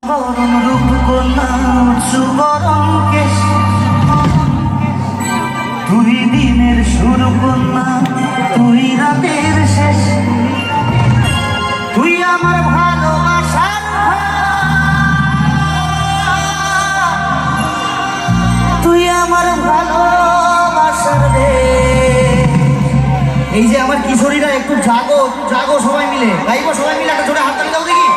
বরণ রূপ কন্যা সুবরণ কেশ, তুই দিনের শুরু কন্যা, তুই রাতের শেষ, তুই আমার ভালোবাসার, তুই আমার ভালোবাসার রে। এই যে আমার কিশোরীরা একটু জাগো, একটু জাগো, সবাই মিলে গাইবো, সবাই মিলে একটা জোরে হাততালি দাও দেখি।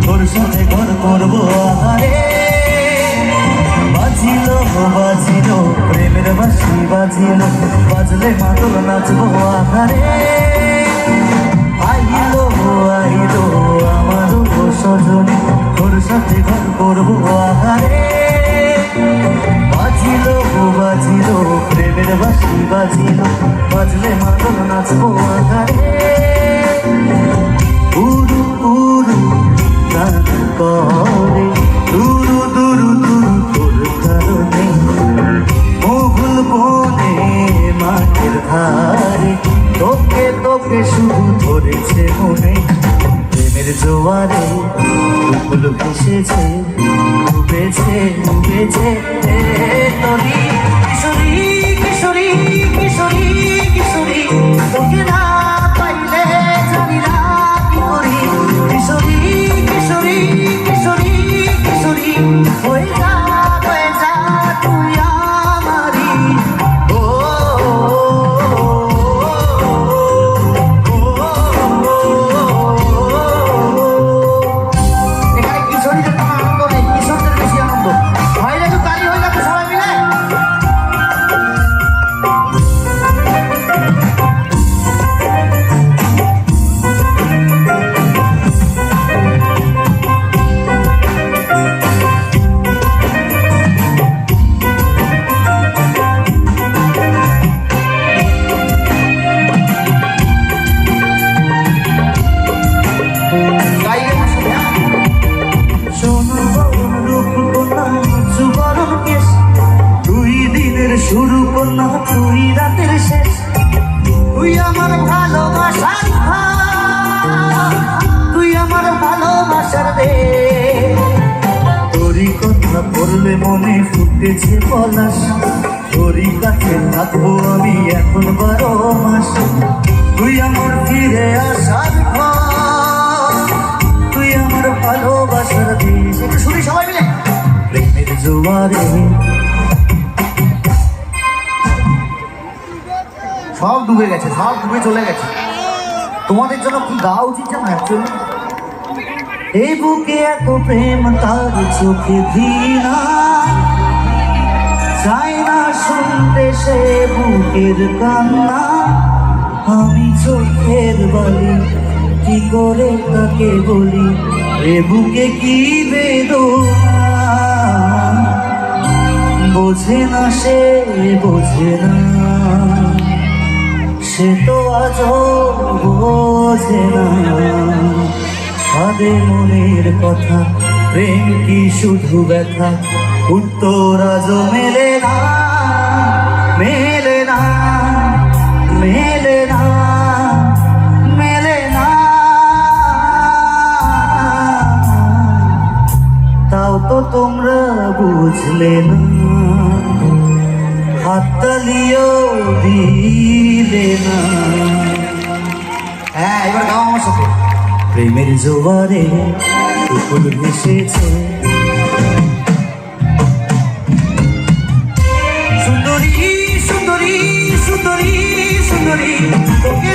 তোর সাথে ঘর করবো আহারে, বাজিল বাজিল প্রেমের বাঁশি বাজিল, বাজলে মাদল নাচবো আহারে। আইল আইল আমার সজনী, তোর সাথে ঘর করবো আহারে, বাজিল বাজিল প্রেমের বাঁশি বাজিল, বাজলে মাদল নাচবো আহারে। উরু উরু গান করে দুরু দুরু দুরু তোর কারণে, মুঘল বনে মাঠের ধারে, তোকে তোকে শুধু ধরেছে মনে। প্রেমের জোয়ারে ফুল ভেসেছে, ডুবেছে ডুবেছে তরি। কিশোরী কিশোরী কিশোরী কিশোরী, তোকে না পাইলে জানি না কি করি। কিশোরী কিশোরী কিশোরী কিশোরী, হয়ে যা তুই আমারি। ও এখানে কিশোরীদের কোনো আনন্দ নেই, কিশোরদের বেশি আনন্দ। ভাইরা একটু তালি হয়ে যাবে সবাই মিলে। শুরু করনা তুই রাতের শেষ, তুই আমার ভালোবাসার, তুই আমার ভালোবাসার রে। তোরই কথা বললে মনে ফুটেছে পলাশ, তোরই কাছে থাকবো আমি এখন 12 মাস। তুই আমার ফিরে আসার ঘর, তুই আমার ভালোবাসার দেশ। একটু শুনি সবাই মিলে। প্রেমের জোয়ারে সব ডুবে গেছে, সব ডুবে চলে গেছে। তোমাদের জন্য কি গাওয়া উচিত জানো অ্যাকচুয়ালি? এই বুকে এত প্রেম, তার চোখে ঘৃণা, চাই না শুনতে সে বুকের কান্না। আমি চোখের বালি কি করে তাকে বলি, এ বুকে কি বেদনা, বোঝে না সে বোঝে না, সে তো আজও বোঝে না। আদে মনের কথা, প্রেম কি শুধু ব্যথা, উত্তর আজও মেলে না, মেলে না, মেলে না, মেলে না। তাও তো তোমরা বুঝলে না, হাততালিও দিলে না। হ্যাঁ, এবার গাও আমার সাথে। প্রেমের জোয়ারে ফুল ভেসেছে, সুন্দরী সুন্দরী সুন্দরী সুন্দরী, তোকে